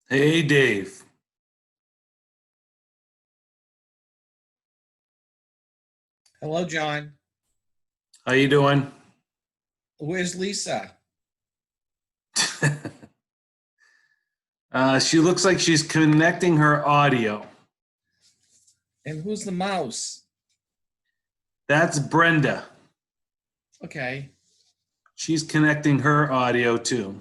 Hey, Dave. Hello, John. How you doing? Where's Lisa? She looks like she's connecting her audio. And who's the mouse? That's Brenda. Okay, She's connecting her audio too.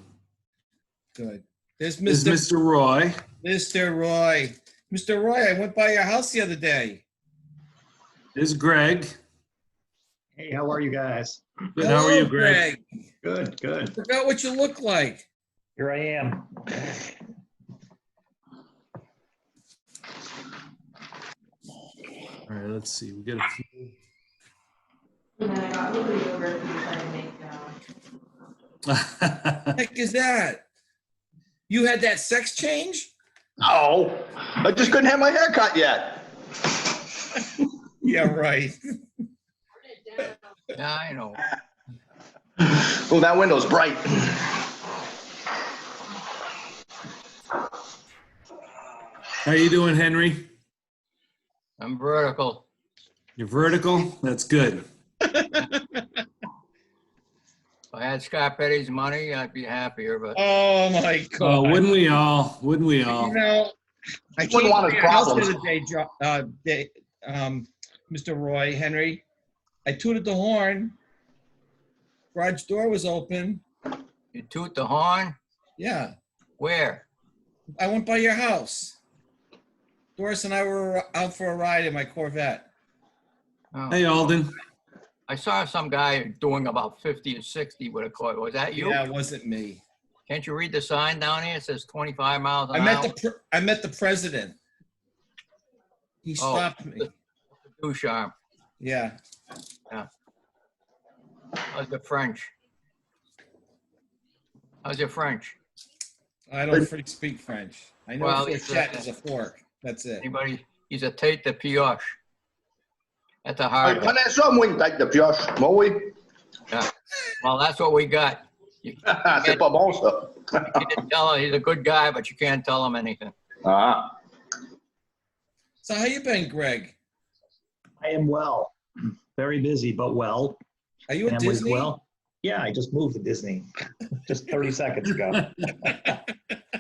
good. There's This is Mr. Mr. Roy. Mr. Roy. Mr. Roy, I went by your house the other day. This is Greg. Hey, how are you guys? Good. How are you, Hello, Greg? Good, good. Forgot what you look like. Here I am. All right, let's see. We got a few. And then I got a little yogurt to try to make, Heck is that? You had that sex change? Oh, I just couldn't have my hair cut yet. Yeah, right. Yeah, I know. Oh, that window's bright. How you doing, Henry? I'm vertical. You're vertical? That's good. If I had Scarpetti's money, I'd be happier, but Oh my Oh, God. wouldn't we all? Wouldn't we all? You know, I Wouldn't came want to his your house the problems. other day, Mr. Roy, Henry. I tooted the horn. Garage door was open. you toot the horn? Yeah, Where? I went by your house. Doris and I were out for a ride in my Corvette. Oh, Hey, Alden. I saw some guy doing about 50 or 60 with a coil. Was that you? Yeah, it wasn't me. Can't you read the sign down here? It says 25 miles an I hour. met the president. He Oh. stopped me. Ducharme. Yeah. How's the French? How's your French? I don't speak French. I know Well, he's fourchette is a fork. That's it. Anybody? He's a tête de pioche. That's a I hard one. connais ça, moi, une tête de pioche. Moi, oui. Yeah. Well, that's what we got. You C'est pas bon, ça. can't tell him he's a good guy, but you can't tell him anything. Ah. So how you been, Greg? I am well. Very busy, but well. Are you at Family's Disney? well. Yeah, I just moved to Disney just 30 seconds ago.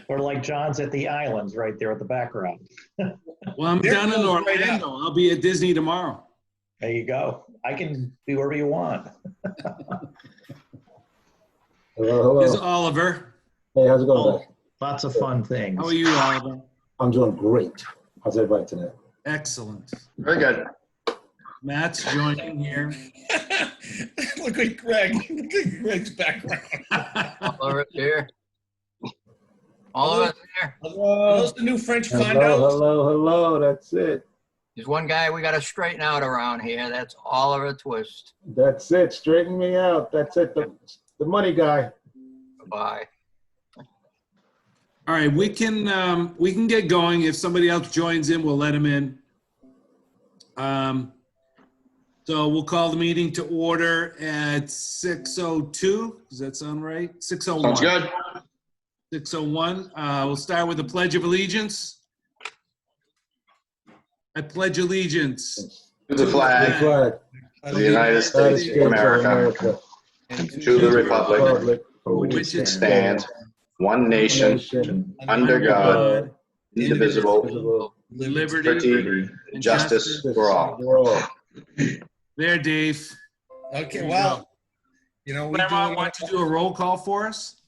Or like John's at the islands right there at the background. Well, I'm There down in goes right Orlando. I'll be at Disney tomorrow. There you go. I can be wherever you want. Hello, There's hello. Oliver. Hey, how's it going, Oh, guys? lots of fun things. How are you, Oliver? I'm doing great. How's everybody tonight? Excellent. Very good. Matt's joining here. Look at Greg. Look at Greg's background. Oliver there. Oliver there. Are Hello. those the new French Hello, condos? hello, hello. That's it. There's one guy we got to straighten out around here. That's Oliver Twist. That's it. Straighten me out. That's it. The money guy. Bye. All right, we can get going. If somebody else joins in, we'll let him in. So we'll call the meeting to order at 6:02. Does that sound right? 6:01. Sounds good. 6:01. We'll start with the Pledge of Allegiance. I pledge allegiance To the flag Flag. of the United States of America, And to the republic Republic. for which it stands, one nation, Nation. under God, indivisible, Indivisible. liberty liberty, and justice for all. For all. There, Dave. Okay, well, you know, we Claremont, do. want to do a roll call for us?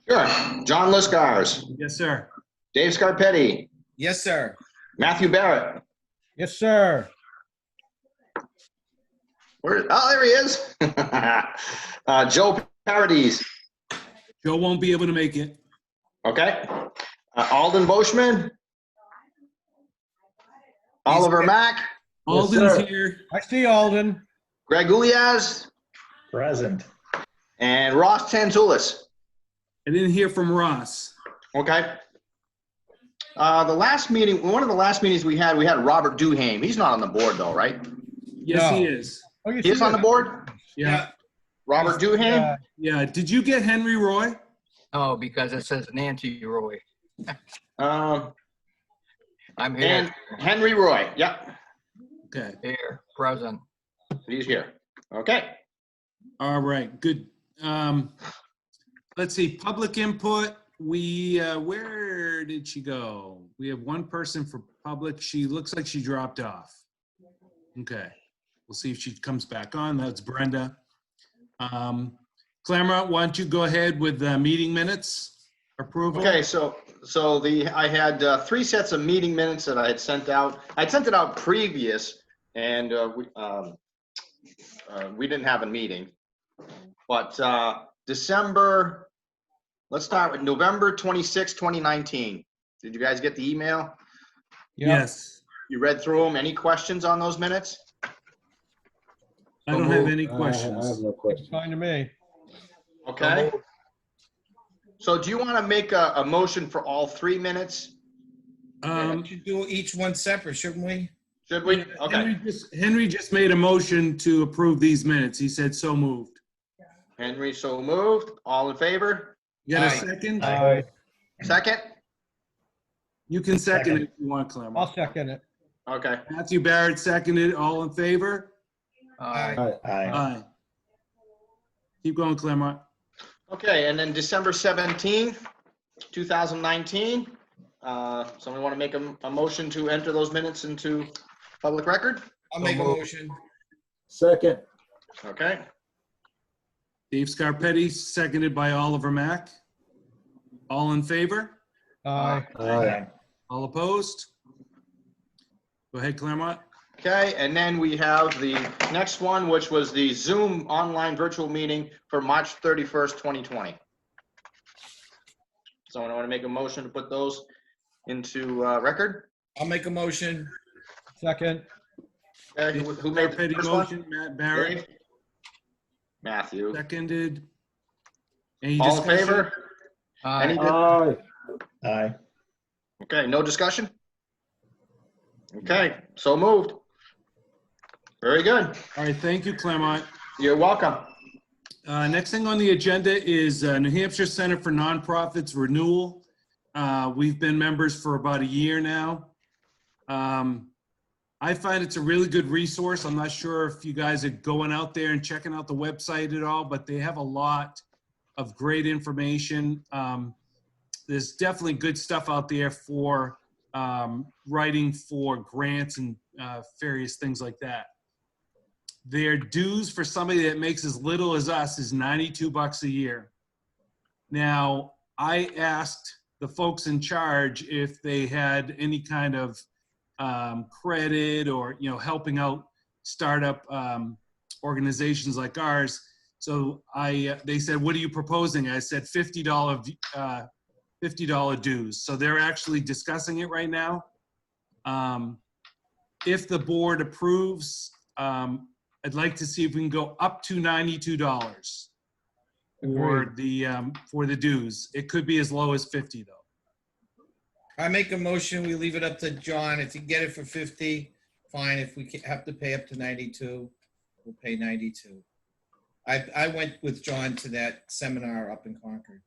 Sure. John Liscars, Yes, sir. Dave Scarpetti, Yes, sir. Matthew Barrett. Yes, sir. Oh, there he is. Joe Paradis. Joe won't be able to make it. Okay. Alden Boschman. Oliver Mack. Alden's sir. here. I see Alden. Greg Ulias. Present. And Ross Tantulis. I didn't hear from Ross. Okay. The last meeting, one of the last meetings we had Robert Duhame. He's not on the board though, right? Yes, he No. is. Oh, yes, He is you on the did. board? Yeah. Robert Duhame? Yeah. Yeah. Did you get Henry Roy? Oh, because it says Nancy Roy. Um, I'm here, and Henry Roy, yep, Okay. here, present. he's here. Okay, All right, good. Let's see, public input. We, where did she go? We have one person for public. She looks like she dropped off. Okay, we'll see if she comes back on. That's Brenda. Claremont, why don't you go ahead with the meeting minutes approval? okay, so I had 3 sets of meeting minutes that I had sent out. I'd sent it out previous, and we didn't have a meeting. But December, let's start with November 26, 2019. Did you guys get the email? Yep. Yes, You read through them. Any questions on those minutes? I don't have any I have questions. no It's question. fine to me. Okay. So do you want to make a motion for all 3 minutes? We should do each one separate, shouldn't we? Should we? Okay. Henry just made a motion to approve these minutes. He said so moved. Henry, so moved. All in favor? You got a Aye. second? Aye. Second? You can second Second. it if you want, Claremont. I'll second it. Okay. Matthew Barrett seconded. All in favor? Aye. Aye. Aye. Keep going, Claremont. Okay, and then December 17th, 2019. Somebody want to make a motion to enter those minutes into public record? I'll make a motion. Second, Okay. Dave Scarpetti, seconded by Oliver Mack. All in favor? Aye. aye. All opposed? Go ahead, Claremont. Okay, and then we have the next one, which was the Zoom online virtual meeting for March 31st, 2020. Someone want to make a motion to put those into record? I'll make a motion. Second. Okay, who made the Scarpetti first one? motion, Matt Barrett Dave? Matthew. seconded. Any All in discussion? favor? Any Aye. dis- Aye. Aye. Okay, no discussion? Okay, so moved. Very good. All right, thank you, Claremont. You're welcome. Next thing on the agenda is New Hampshire Center for Nonprofits renewal. We've been members for about a year now. I find it's a really good resource. I'm not sure if you guys are going out there and checking out the website at all, but they have a lot of great information. There's definitely good stuff out there for writing for grants and various things like that. Their dues for somebody that makes as little as us is $92 a year. Now, I asked the folks in charge if they had any kind of credit or, helping out startup organizations like ours. So they said, what are you proposing? I said $50 dues. So they're actually discussing it right now. If the board approves, I'd like to see if we can go up to $92 for the dues. It could be as low as 50 though. I make a motion, we leave it up to John. If you get it for 50, fine. If we have to pay up to 92, we'll pay 92. I went with John to that seminar up in Concord.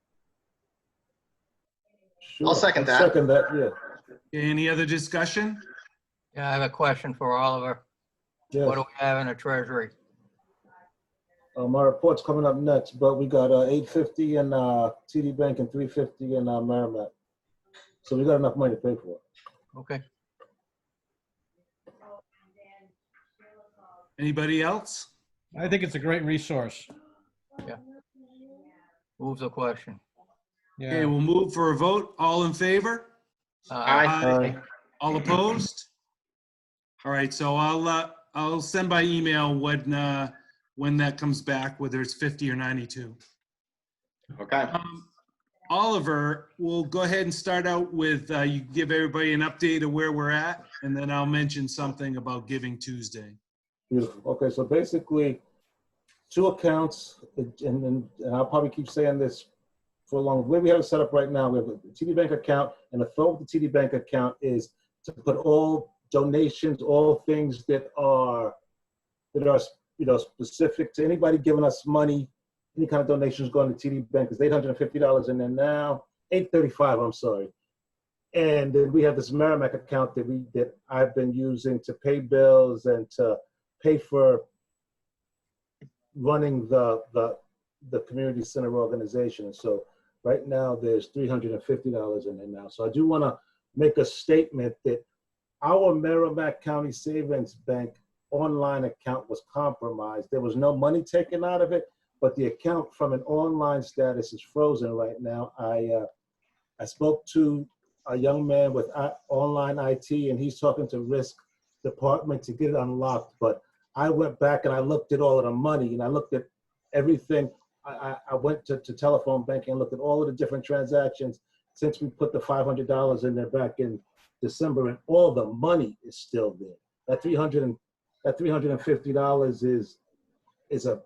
Sure. I'll second that. Second that, yeah. Any other discussion? Yeah, I have a question for Oliver. Yes. What do we have in the treasury? My report's coming up next, but we got 850 in TD Bank and 350 in Merrimack. So we got enough money to pay for it. Okay. Anybody else? I think it's a great resource. Move the question. Okay, Yeah. we'll move for a vote. All in favor? Aye. Aye. All opposed? All right, so I'll send by email when that comes back, whether it's 50 or 92. Okay. Oliver, we'll go ahead and start out with, you give everybody an update of where we're at, and then I'll mention something about Giving Tuesday. Beautiful. Okay, so basically, 2 accounts, and I'll probably keep saying this for long. The way we have it set up right now, we have a TD Bank account, and the thought with the TD Bank account is to put all donations, all things that are specific to anybody giving us money, any kind of donations going to TD Bank is $850 in there now, $835, I'm sorry. And then we have this Merrimack account that I've been using to pay bills and to pay for running the community center organization. And so right now there's $350 in there now. So I do want to make a statement that our Merrimack County Savings Bank online account was compromised. There was no money taken out of it, but the account from an online status is frozen right now. I spoke to a young man with online IT, and he's talking to risk department to get it unlocked. But I went back and I looked at all of the money, and I looked at everything. I went to telephone banking and looked at all of the different transactions since we put the $500 in there back in December, and all the money is still there. That $350 is a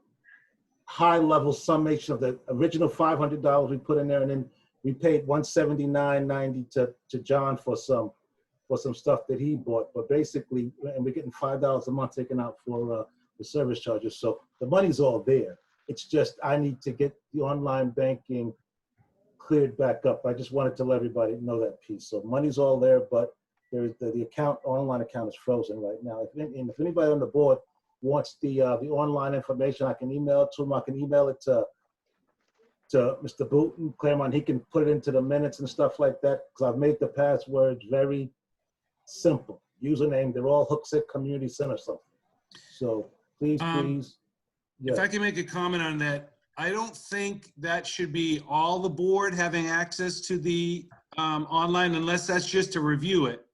high level summation of the original $500 we put in there, and then we paid $179.90 to John for some stuff that he bought. But basically, and we're getting $5 a month taken out for the service charges. So the money's all there. It's just I need to get the online banking cleared back up. I just wanted to let everybody know that piece. So money's all there, but the online account is frozen right now. If anybody on the board wants the online information, I can email it to him. I can email it to Mr. Booton, Claremont. He can put it into the minutes and stuff like that, because I've made the passwords very simple. Username, they're all Hooksett Community Center something. So please. If I can make a comment on that, I don't think that should be all the board having access to the online, unless that's just to review it.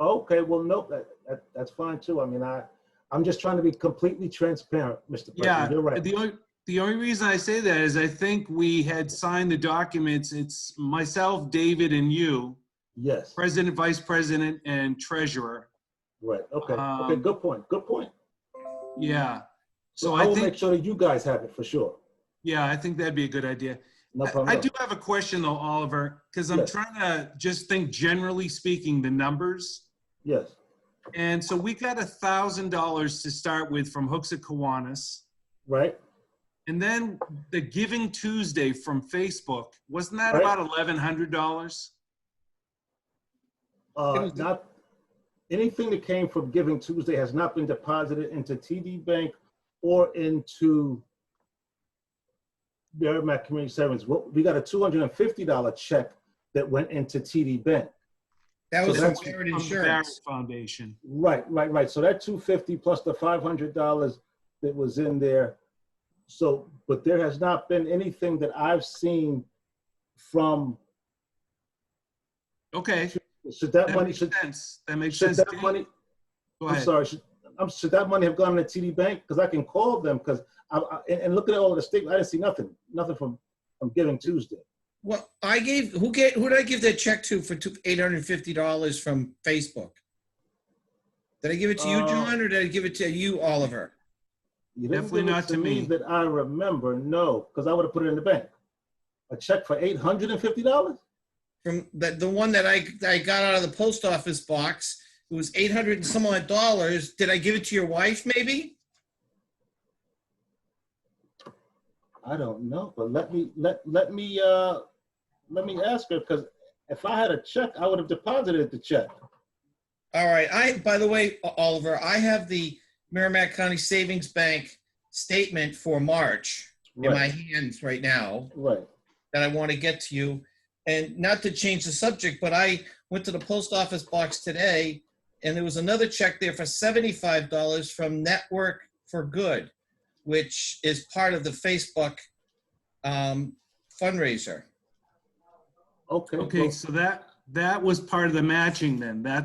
Okay, well, no, that's fine too. I mean, I'm just trying to be completely transparent, Mr. President. Yeah, You're right. the only reason I say that is I think we had signed the documents. It's myself, David, and you. Yes. President, vice president, and treasurer. Right. Okay. Okay. Good point. Good point. Yeah. So I will make sure that you guys have it for sure. Yeah, I think that'd be a good idea. No problem. I do have a question though, Oliver, because I'm Yes. trying to just think generally speaking the numbers. Yes. And so we got $1,000 to start with from Hooksett Kiwanis. Right. And then the Giving Tuesday from Facebook, wasn't that Right. about $1,100? Not anything that came from Giving Tuesday has not been deposited into TD Bank or into Merrimack Community Savings. We got a $250 check that went into TD Bank. That was So from that's Barrett From the Barrett Insurance. Foundation. Right. So that $250 plus the $500 that was in there. So, but there has not been anything that I've seen from. Okay, Should that that money makes should sense. That makes should sense. that money? Go I'm ahead. sorry. Should that money have gone to TD Bank? Because I can call them. Because and look at all of the statements. I didn't see nothing from Giving Tuesday. Well, who did I give that check to for $850 from Facebook? Did I give it to you, John, or did I give it to you, Oliver? You didn't Definitely give it not to me. that I remember. No, because I would have put it in the bank. A check for $850. From the one that I got out of the post office box, it was $800 and some odd dollars. Did I give it to your wife, maybe? I don't know, but let me ask her, because if I had a check, I would have deposited the check. All right. By the way, Oliver, I have the Merrimack County Savings Bank statement for March in my hands right now Right. that I want to get to you. And not to change the subject, but I went to the post office box today, and there was another check there for $75 from Network for Good, which is part of the Facebook fundraiser. Okay. Okay, well, so that was part of the matching then. That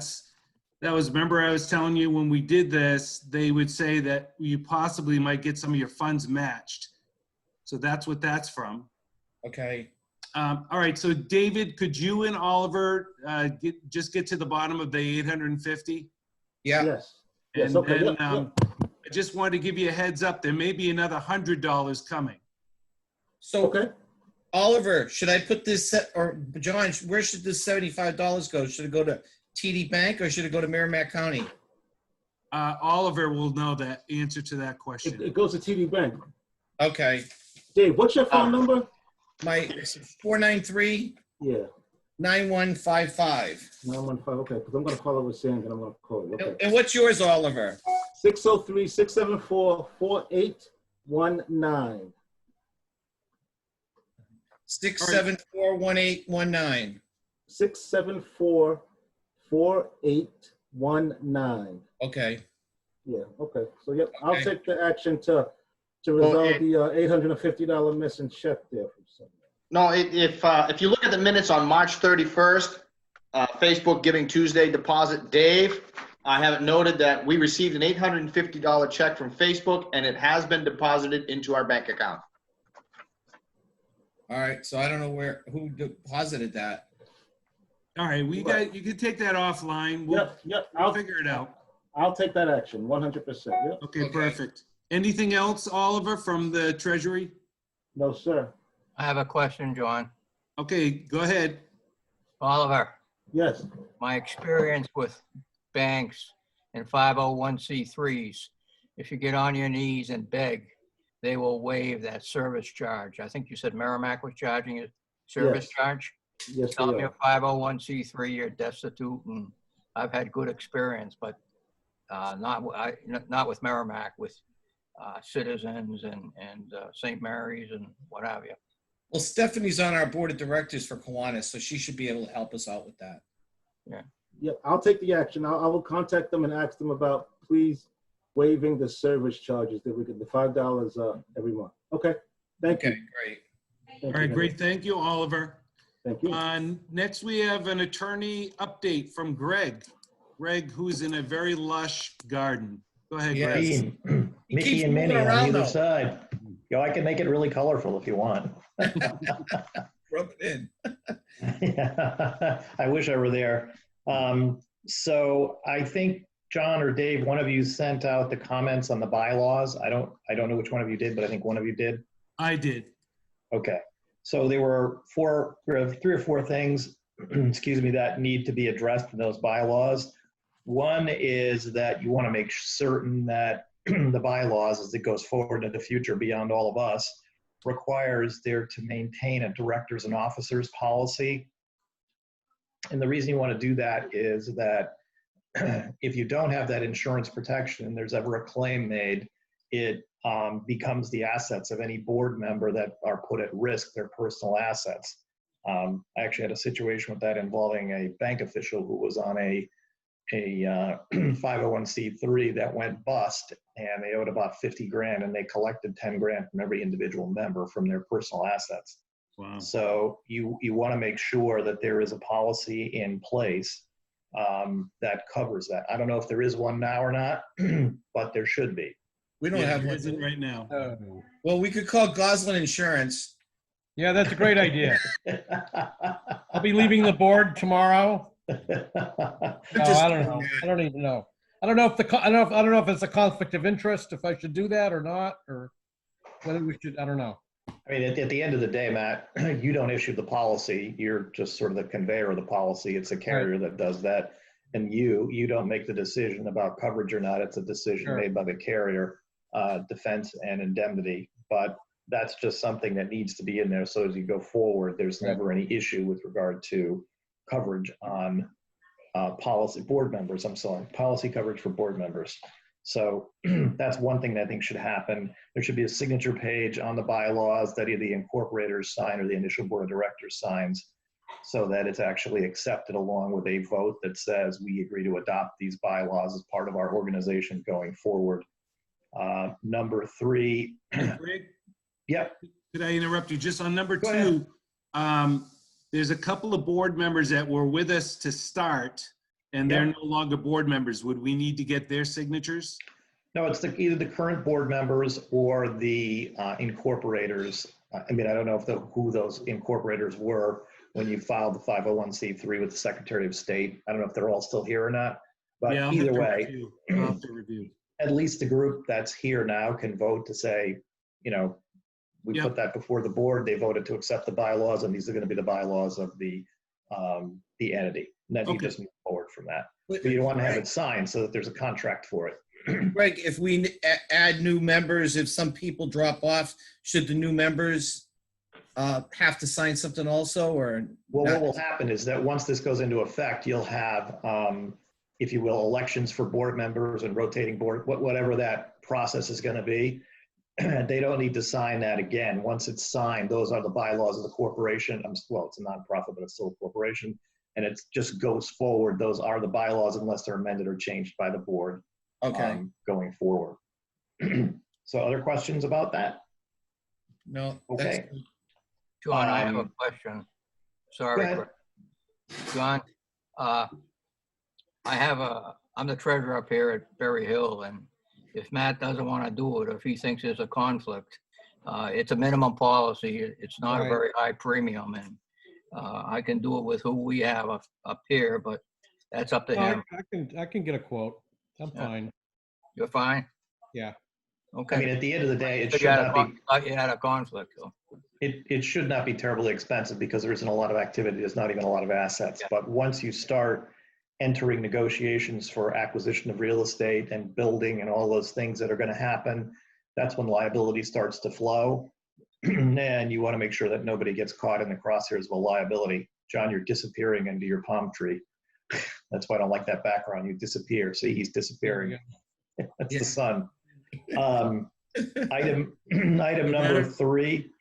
was, remember I was telling you when we did this, they would say that you possibly might get some of your funds matched. So that's what that's from. Okay. All right, so David, could you and Oliver just get to the bottom of the 850? Yeah. Yes. Yes. And Okay. then Yep. I just wanted to give you a heads up. There may be another $100 coming. So, Okay. Oliver, should I put this, or John, where should this $75 go? Should it go to TD Bank or should it go to Merrimack County? Oliver will know the answer to that question. It goes to TD Bank. Okay. Dave, what's your phone number? My 493. Yeah. 9155. 915, okay, because I'm going to call it with Sandra, and I'm going to call it, okay. And what's yours, Oliver? 603-674-4819. 6741819. 674-4819. Okay. Yeah, okay. So, yep, I'll Okay. take the action to resolve the $850 missing check there from somebody. No, if you look at the minutes on March 31st, Facebook Giving Tuesday deposit, Dave, I have it noted that we received an $850 check from Facebook and it has been deposited into our bank account. All right. So I don't know who deposited that. All right, you can take that offline. We'll Yep, we'll figure it out. I'll take that action, 100%. Yep. Okay, perfect. Anything else, Oliver, from the Treasury? No, sir. I have a question, John. Okay, go ahead. Oliver, Yes. my experience with banks and 501c3s, if you get on your knees and beg, they will waive that service charge. I think you said Merrimack was charging a service Yes. charge. Yes, Tell them they you're are. 501c3, you're destitute, and I've had good experience, but not with Merrimack, with Citizens and St. Mary's and what have you. Well, Stephanie's on our board of directors for Kiwanis, so she should be able to help us out with that. Yep, I'll take the action. I will contact them and ask them about please waiving the service charges that we get the $5 every month. Okay, thank you. Okay, great. Thank All you, right, Henry. great. Thank you, Oliver. Thank you. Next, we have an attorney update from Greg. Greg, who's in a very lush garden. Go ahead, Yeah. Greg. He Mickey keeps and Minnie moving on around, either though. side. Yo, I can make it really colorful if you want. Rub it in. I wish I were there. So I think John or Dave, one of you sent out the comments on the bylaws. I don't know which one of you did, but I think one of you did. I did. Okay. So there were three or four things, excuse me, that need to be addressed in those bylaws. One is that you want to make certain that the bylaws, as it goes forward into the future beyond all of us, requires there to maintain a directors and officers policy. And the reason you want to do that is that if you don't have that insurance protection and there's ever a claim made, it becomes the assets of any board member that are put at risk, their personal assets. I actually had a situation with that involving a bank official who was on a 501c3 that went bust, and they owed about 50 grand, and they collected 10 grand from every individual member from their personal assets. Wow. So you want to make sure that there is a policy in place that covers that. I don't know if there is one now or not, but there should be. We don't have There one. isn't right now. Well, we could call Goslin Insurance. Yeah, that's a great idea. I'll be leaving the board tomorrow. No, I don't know. I don't even know. I don't know if it's a conflict of interest, if I should do that or not, or whether we should, I don't know. I mean, at the end of the day, Matt, you don't issue the policy. You're just sort of the conveyor of the policy. It's a carrier that does that. And you don't make the decision about coverage or not. It's a decision Sure. made by the carrier, defense and indemnity. But that's just something that needs to be in there. So as you go forward, there's never any issue with regard to coverage on policy coverage for board members. So that's one thing that I think should happen. There should be a signature page on the bylaws that either the incorporators sign or the initial board of directors signs, so that it's actually accepted along with a vote that says we agree to adopt these bylaws as part of our organization going forward. Number 3. Greg, Yep. could I interrupt you? Just on number Go 2, there's a couple of board members that were with us to start, and they're no longer board members. Would we need to get their signatures? No, it's either the current board members or the incorporators. I mean, I don't know who those incorporators were when you filed the 501c3 with the Secretary of State. I don't know if they're all still here or not, but Yeah, I'll either have to way, review. I'll have to review. at least the group that's here now can vote to say, we Yep. put that before the board, they voted to accept the bylaws, and these are going to be the bylaws of the entity. And then you Okay. just move forward from that. But you want to have it signed so that there's a contract for it. Greg, if we add new members, if some people drop off, should the new members have to sign something also, or? Well, not? what will happen is that once this goes into effect, you'll have, if you will, elections for board members and rotating board, whatever that process is going to be. They don't need to sign that again. Once it's signed, those are the bylaws of the corporation. Well, it's a nonprofit, but it's still a corporation. And it just goes forward. Those are the bylaws unless they're amended or changed by the board Okay, going forward. So other questions about that? no. Okay. John, I have a question. Go Sorry, ahead. Greg. John, I'm the treasurer up here at Berry Hill, and if Matt doesn't want to do it, or if he thinks there's a conflict, it's a minimum policy. It's not a Right. very high premium, and I can do it with who we have up here, but that's up to him. I can get a quote. I'm Yeah. fine. You're fine? Yeah. Okay. I mean, at the end of the day, it But should not be. you had a conflict, though. It should not be terribly expensive because there isn't a lot of activity. There's not even a lot of assets. Yeah. But once you start entering negotiations for acquisition of real estate and building and all those things that are going to happen, that's when liability starts to flow. And you want to make sure that nobody gets caught in the crosshairs of a liability. John, you're disappearing into your palm tree. That's why I don't like that background. You disappear. See, he's disappearing. That's Yeah. the sun. Item number 3.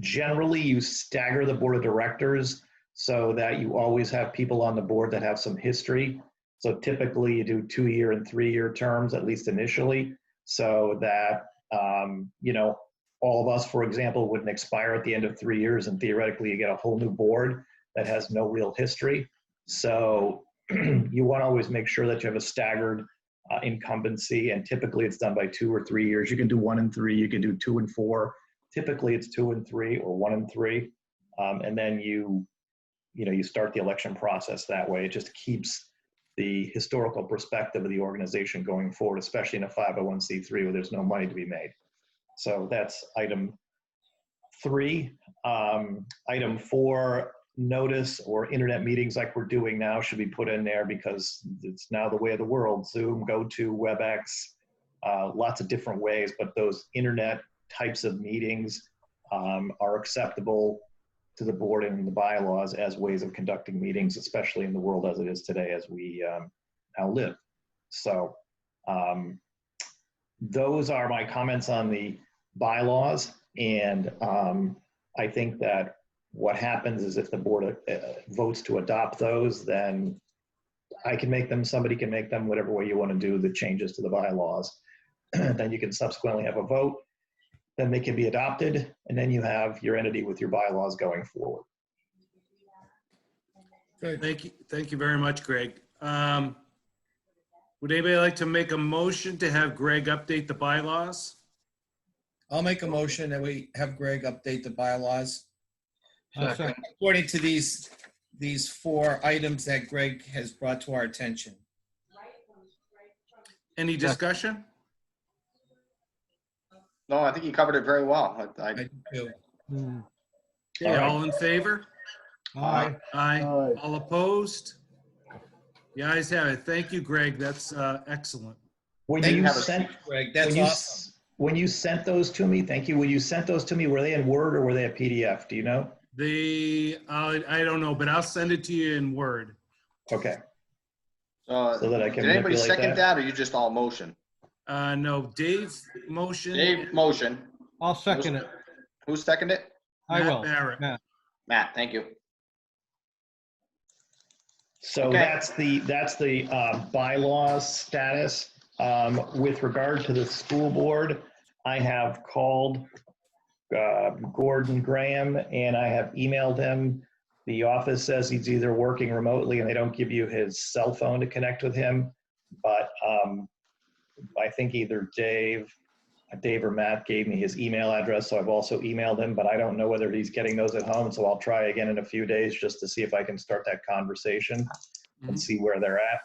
Generally, you stagger the board of directors so that you always have people on the board that have some history. So typically you do 2-year and 3-year terms, at least initially, so that, all of us, for example, wouldn't expire at the end of 3 years, and theoretically you get a whole new board that has no real history. So you want to always make sure that you have a staggered incumbency, and typically it's done by 2 or 3 years. You can do 1 and 3, you can do 2 and 4. Typically it's 2 and 3 or 1 and 3. And then you start the election process that way. It just keeps the historical perspective of the organization going forward, especially in a 501c3 where there's no money to be made. So that's item 3. Item 4, notice or internet meetings like we're doing now should be put in there because it's now the way of the world. Zoom, GoTo, WebEx, lots of different ways, but those internet types of meetings are acceptable to the board and the bylaws as ways of conducting meetings, especially in the world as it is today, as we now live. So those are my comments on the bylaws. And I think that what happens is if the board votes to adopt those, then I can make them, somebody can make them, whatever way you want to do the changes to the bylaws. Then you can subsequently have a vote. Then they can be adopted, and then you have your entity with your bylaws going forward. Good. Thank you very much, Greg. Would anybody like to make a motion to have Greg update the bylaws? I'll make a motion that we have Greg update the bylaws Second. according to these 4 items that Greg has brought to our attention. Any discussion? No, I think you covered it very well. I do too. Hmm. Okay, All right. all in favor? Aye. Aye. Aye. All opposed? The ayes have it. Thank you, Greg. That's excellent. When Thank you you, sent, Greg. That's when you, awesome. when you sent those to me, thank you. When you sent those to me, were they in Word or were they a PDF? Do you know? I don't know, but I'll send it to you in Word. Okay. So So that I can did anybody manipulate second that? that, or you just all motion? No, Dave motion. Dave motion. I'll second it. Who seconded it? I Matt will. Barrett. Matt. Matt, thank you. So Okay. that's the bylaws status. With regard to the school board, I have called Gordon Graham and I have emailed him. The office says he's either working remotely and they don't give you his cell phone to connect with him. But I think either Dave or Matt gave me his email address, so I've also emailed him, but I don't know whether he's getting those at home, so I'll try again in a few days just to see if I can start that conversation and see where they're at.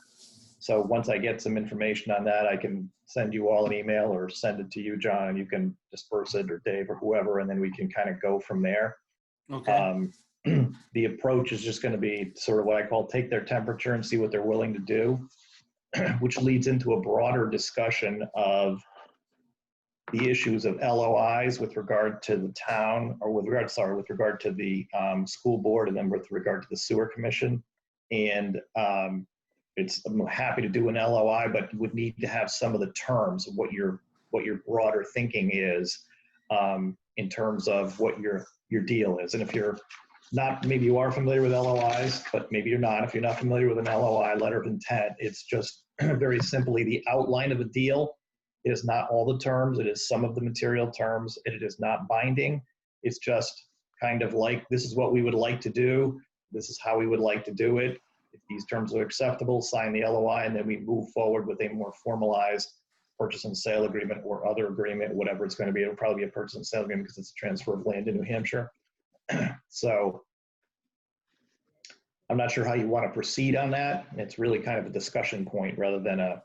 So once I get some information on that, I can send you all an email or send it to you, John, and you can disperse it, or Dave or whoever, and then we can kind of go from there. Okay. The approach is just going to be sort of what I call take their temperature and see what they're willing to do, which leads into a broader discussion of the issues of LOIs with regard to the town, or with regard to the school board, and then with regard to the sewer commission. And I'm happy to do an LOI, but you would need to have some of the terms of what your broader thinking is in terms of what your deal is. And if you're not, maybe you are familiar with LOIs, but maybe you're not. If you're not familiar with an LOI, letter of intent, it's just very simply the outline of a deal. It is not all the terms. It is some of the material terms. It is not binding. It's just kind of like, this is what we would like to do. This is how we would like to do it. If these terms are acceptable, sign the LOI, and then we move forward with a more formalized purchase and sale agreement or other agreement, whatever it's going to be. It'll probably be a purchase and sale agreement because it's a transfer of land in New Hampshire. So I'm not sure how you want to proceed on that. It's really kind of a discussion point rather than a,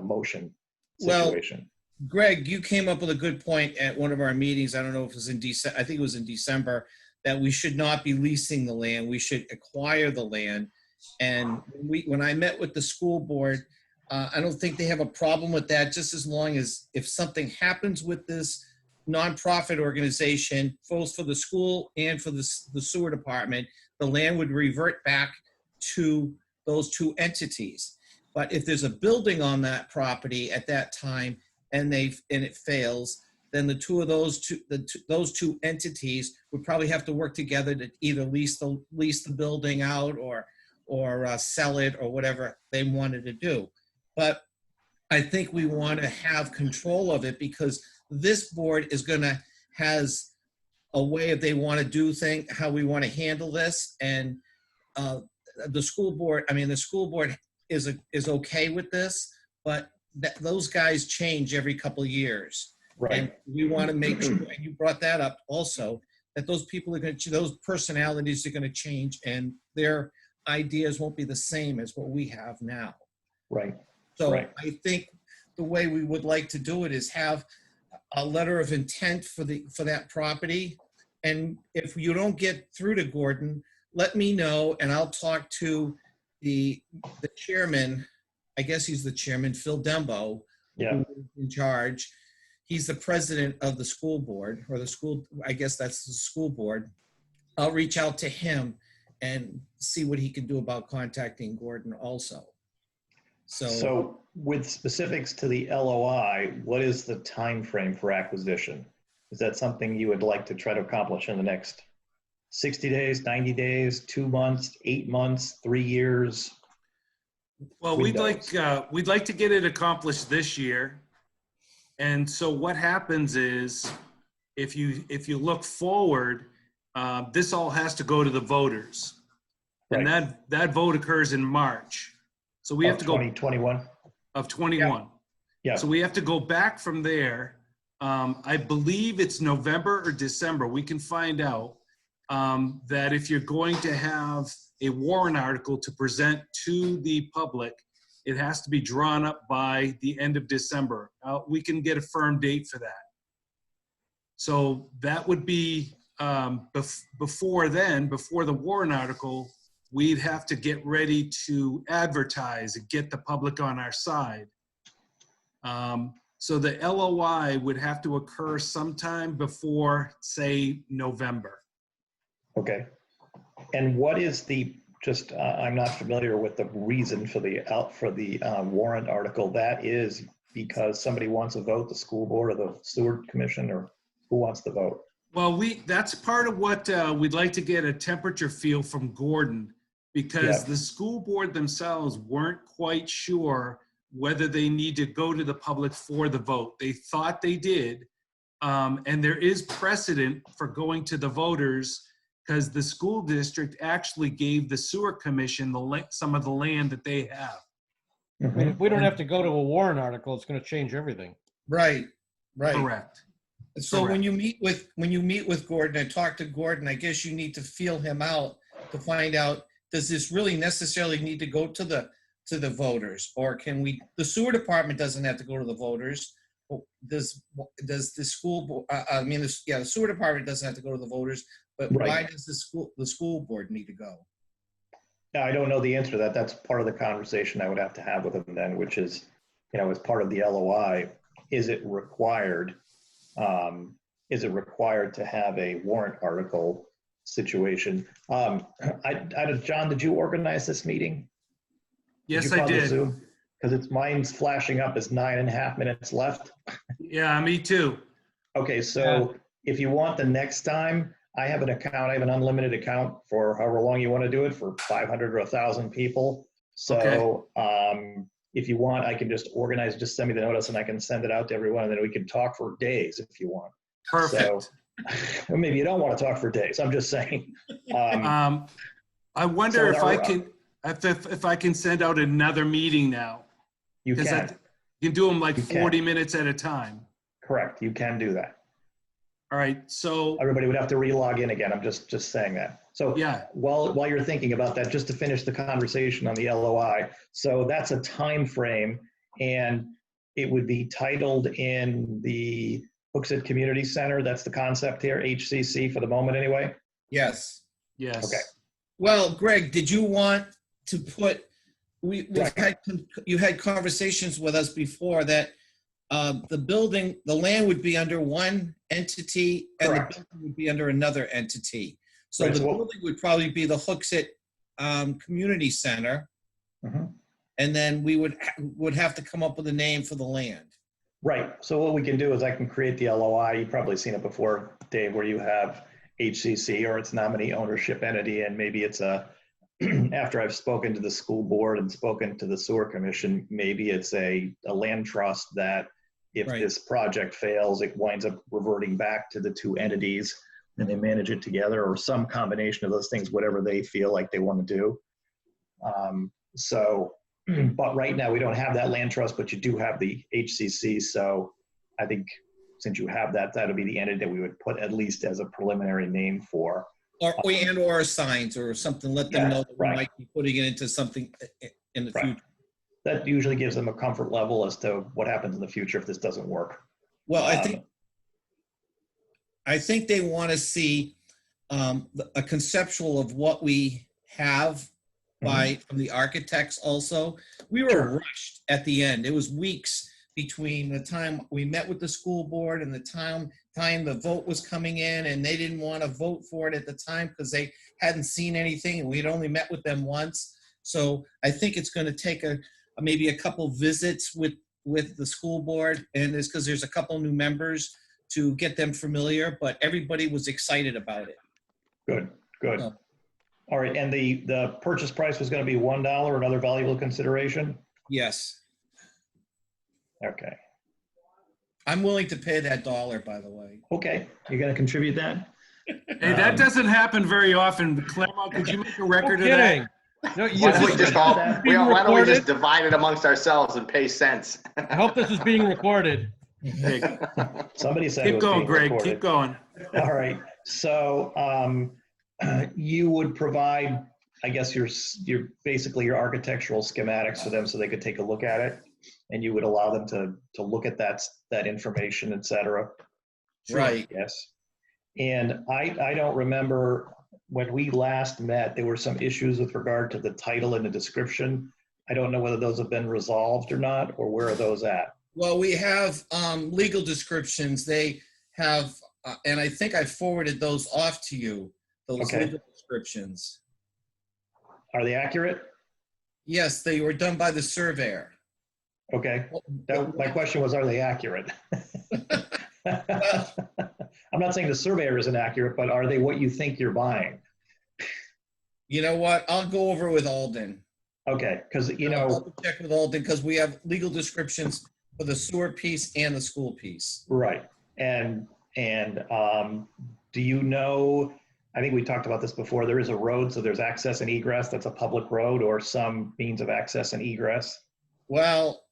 motion situation. Well, Greg, you came up with a good point at one of our meetings. I don't know if it was in December. I think it was in December, that we should not be leasing the land. We should acquire the land. And when I met with the school board, I don't think they have a problem with that, just as long as if something happens with this nonprofit organization, both for the school and for the sewer department, the land would revert back to those two entities. But if there's a building on that property at that time and it fails, then those two entities would probably have to work together to either lease the building out or sell it or whatever they wanted to do. But I think we want to have control of it because this board has a way if they want to do things, how we want to handle this. And the school board is okay with this, but those guys change every couple of years. Right. And we want to make sure, and you brought that up also, that those people those personalities are going to change and their ideas won't be the same as what we have now. Right. So right. I think the way we would like to do it is have a letter of intent for that property. And if you don't get through to Gordon, let me know and I'll talk to the chairman. I guess he's the chairman, Phil Dembo, yeah, who's in charge. He's the president of the school board, or I guess that's the school board. I'll reach out to him and see what he can do about contacting Gordon also. So with specifics to the LOI, what is the time frame for acquisition? Is that something you would like to try to accomplish in the next 60 days, 90 days, 2 months, 8 months, 3 years? Well, we'd like to get it accomplished this year. And so what happens is, if you look forward, this all has to go to the voters, and that vote occurs in March. So we have to go 2021 of 21. Yeah. So we have to go back from there. I believe it's November or December. We can find out that if you're going to have a warrant article to present to the public, it has to be drawn up by the end of December. We can get a firm date for that. So that would be before then, before the warrant article, we'd have to get ready to advertise and get the public on our side. So the LOI would have to occur sometime before, say, November. Okay. And what is I'm not familiar with the reason for the warrant article. That is because somebody wants to vote, the school board or the sewer commission, or who wants to vote? Well, that's part of what we'd like to get a temperature feel from Gordon, because the school board themselves weren't quite sure whether they need to go to the public for the vote. They thought they did, and there is precedent for going to the voters, because the school district actually gave the sewer commission some of the land that they have. I mean, if we don't have to go to a warrant article, it's going to change everything. Right. Correct. So Correct. when you meet with Gordon and talk to Gordon, I guess you need to feel him out to find out, does this really necessarily need to go to the voters, or can we? The sewer department doesn't have to go to the voters. Does the school board? The sewer department doesn't have to go to the voters, but why does the school board need to go? I don't know the answer to that. That's part of the conversation I would have to have with them then, which is, as part of the LOI, is it required is it required to have a warrant article situation? John, did you organize this meeting? Yes, I did. Because mine's flashing up as 9.5 minutes left. Yeah, me too. Okay, so if you want the next time, I have an account, I have an unlimited account for however long you want to do it, for 500 or 1,000 people. So if you want, I can just organize, just send me the notice and I can send it out to everyone, and then we can talk for days if you want. Perfect. So, maybe you don't want to talk for days, I'm just saying. I wonder if I can, if I can send out another meeting now. You can. You can do them like You 40 can. minutes at a time. Correct, you can do that. All right, so Everybody would have to re-log in again, I'm just saying that. So yeah, while you're thinking about that, just to finish the conversation on the LOI, so that's a time frame, and it would be titled in the Hooksett Community Center. That's the concept here, HCC for the moment anyway. Yes. yes. Okay. Well, Greg, did you want to put, you had conversations with us before that the land would be under one entity and Correct. the building would be under another entity. So Right, the so what- building would probably be the Hooksett Community Center. Mhm. And then we would have to come up with a name for the land. Right, so what we can do is I can create the LOI, you've probably seen it before, Dave, where you have HCC or its nominee ownership entity, and maybe it's after I've spoken to the school board and spoken to the sewer commission, maybe it's a land trust that if Right. this project fails, it winds up reverting back to the two entities and they manage it together, or some combination of those things, whatever they feel like they want to do. But right now we don't have that land trust, but you do have the HCC. So I think since you have that, that'll be the entity that we would put at least as a preliminary name for. Or signs or something, let them Yeah, know that we right. might be putting it into something in the Right. future. That usually gives them a comfort level as to what happens in the future if this doesn't work. Well, I think they want to see a conceptual of what we have from the architects also. We were Sure. rushed at the end. It was weeks between the time we met with the school board and the time the vote was coming in, and they didn't want to vote for it at the time because they hadn't seen anything and we'd only met with them once. So I think it's going to take maybe a couple visits with the school board, and it's because there's a couple new members to get them familiar, but everybody was excited about it. Good. Oh. All right, and the purchase price was going to be $1, another valuable consideration? Yes. Okay. I'm willing to pay that $1, by the way. Okay, you're going to contribute that? Hey, that doesn't happen very often. Claremont, could you make a record No of that? kidding. No, Why don't we you- just why don't we just divide it amongst ourselves and pay cents? I hope this is being recorded. Hey, Somebody said it keep was going, being Greg. recorded. Keep going. All right, so you would provide, I guess, your basically your architectural schematics for them so they could take a look at it, and you would allow them to look at that information, et cetera. Right. Yes. And I don't remember when we last met, there were some issues with regard to the title and the description. I don't know whether those have been resolved or not, or where are those at? Well, we have legal descriptions. They have, and I think I forwarded those off to you, those Okay. legal descriptions. Are they accurate? Yes, they were done by the surveyor. Okay. My question was, are they accurate? I'm not saying the surveyor isn't accurate, but are they what you think you're buying? You know what? I'll go over with Alden. Okay, because I'll check with Alden because we have legal descriptions for the sewer piece and the school piece. right. And do you know, I think we talked about this before, there is a road, so there's access and egress, that's a public road or some means of access and egress? Well,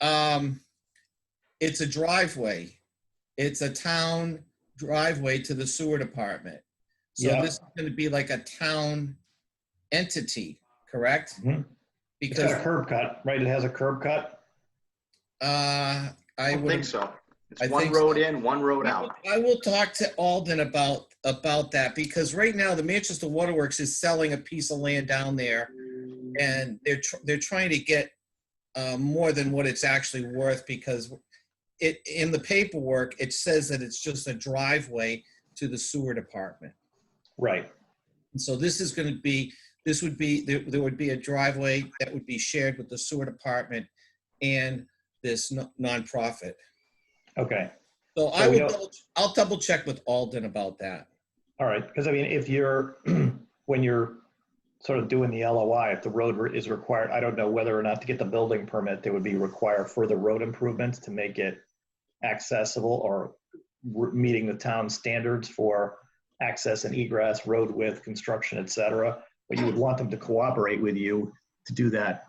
it's a driveway. It's a town driveway to the sewer department. So Yeah. this is going to be like a town entity, correct? Mhm. It's got Because a curb cut, right? It has a curb cut? I I don't would think so. It's I one think road so. in, one road out. I will talk to Alden about that because right now the Manchester Waterworks is selling a piece of land down there, and they're trying to get more than what it's actually worth because in the paperwork, it says that it's just a driveway to the sewer department. Right. And so this is going to be, there would be a driveway that would be shared with the sewer department and this nonprofit. Okay. So So I'll double check with Alden about that. All right. Because I mean, if you're, when you're sort of doing the LOI, if the road is required, I don't know whether or not to get the building permit, they would be require further road improvements to make it accessible or meeting the town standards for access and egress, road width, construction, et cetera. But you would want them to cooperate with you to do that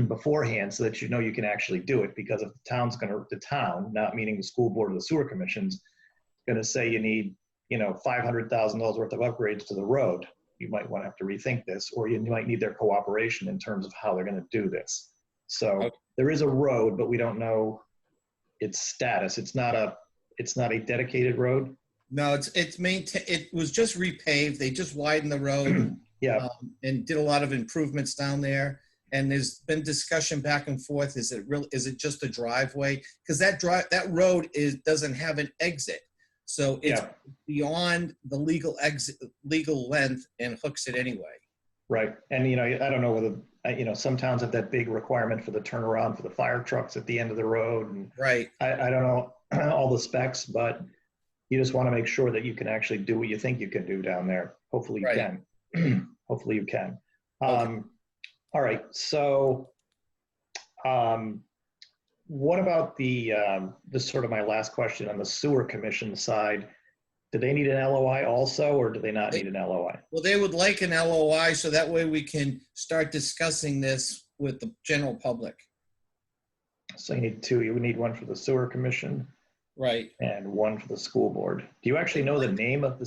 beforehand so that you know you can actually do it. Because if the town, not meaning the school board or the sewer commission's, going to say you need, $500,000 worth of upgrades to the road, you might want to have to rethink this, or you might need their cooperation in terms of how they're going to do this. So Okay. there is a road, but we don't know its status. It's not a dedicated road. No, it was just repaved. They just widened the road. Yeah. And did a lot of improvements down there. And there's been discussion back and forth. Is it just a driveway? Because that road doesn't have an exit. So it's beyond the legal length and hooks it anyway. Right. And, I don't know whether, some towns have that big requirement for the turnaround for the fire trucks at the end of the road. And Right. I don't know all the specs, but you just want to make sure that you can actually do what you think you can do down there. Hopefully you Right. can. Hopefully you can. Okay. All right. So what about this is sort of my last question on the sewer commission side. Do they need an LOI also, or do they not need an LOI? Well, they would like an LOI so that way we can start discussing this with the general public. So you need two. You would need one for the sewer commission Right. and one for the school board. Do you actually know the name of the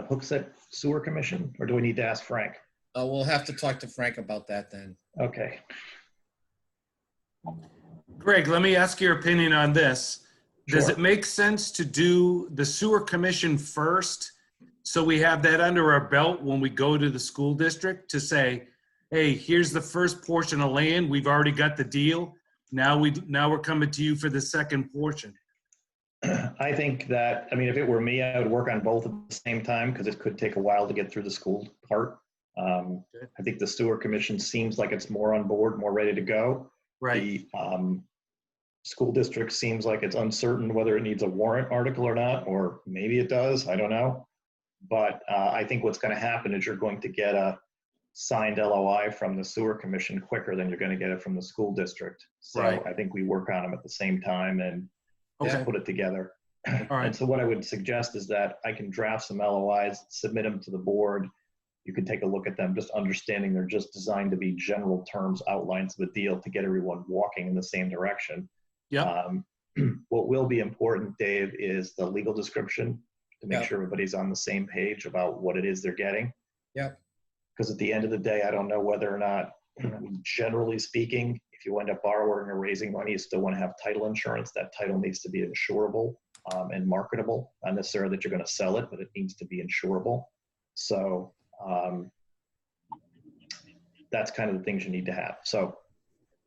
Hooksett Sewer Commission, or do we need to ask Frank? We'll have to talk to Frank about that then. Okay. Greg, let me ask your opinion on this. Does Sure. it make sense to do the sewer commission first, so we have that under our belt when we go to the school district to say, hey, here's the first portion of land, we've already got the deal. Now we're coming to you for the second portion. I think that, if it were me, I would work on both at the same time because it could take a while to get through the school part. I think the sewer commission seems like it's more on board, more ready to go. Right. The school district seems like it's uncertain whether it needs a warrant article or not, or maybe it does, I don't know. But I think what's going to happen is you're going to get a signed LOI from the sewer commission quicker than you're going to get it from the school district. So Right. I think we work on them at the same time and Okay. put it together. All And right. so what I would suggest is that I can draft some LOIs, submit them to the board. You can take a look at them, just understanding they're just designed to be general terms, outlines of the deal to get everyone walking in the same direction. Yep. What will be important, Dave, is the legal description to make Yep. sure everybody's on the same page about what it is they're getting. Yep. Because at the end of the day, I don't know whether or not, generally speaking, if you end up borrowing or raising money, you still want to have title insurance. That title needs to be insurable and marketable. Not necessarily that you're going to sell it, but it needs to be insurable. So that's kind of the things you need to have. So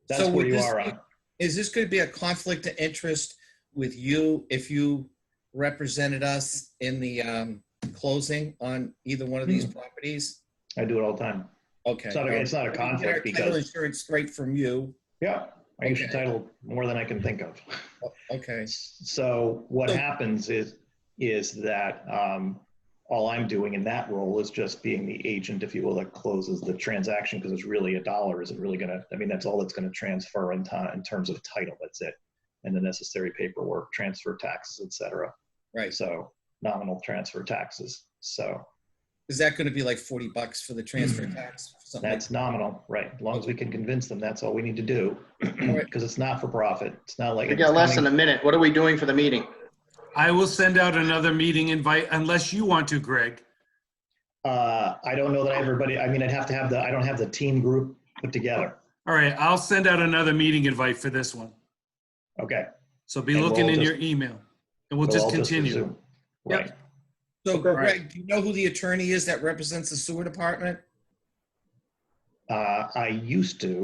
that's So where would you this are be- on. Is this going to be a conflict of interest with you if you represented us in the closing on either one of these properties? I do it all the time. Okay. It's not a We conflict get our title because, insurance straight from you. yeah, I use your Okay. title more than I can think of. Okay. So what happens is that all I'm doing in that role is just being the agent, if you will, that closes the transaction because it's really $1 isn't really going to, that's all that's going to transfer in terms of title. That's it. And the necessary paperwork, transfer taxes, et cetera. Right. So nominal transfer taxes. So Is that going to be like $40 for the transfer tax? Something like that's nominal, right? As long as we can convince them, that's all we need to do. right. Because it's not for profit. It's not like We it's got less coming- than a minute. What are we doing for the meeting? I will send out another meeting invite unless you want to, Greg. I don't know that everybody, I'd have to have I don't have the team group put together. All right. I'll send out another meeting invite for this one. Okay. So be And looking we'll in just- your email and we'll We'll just all continue. resume. Yep. Right. So, Okay. Greg, do you know who the attorney is that represents the sewer department? I used to.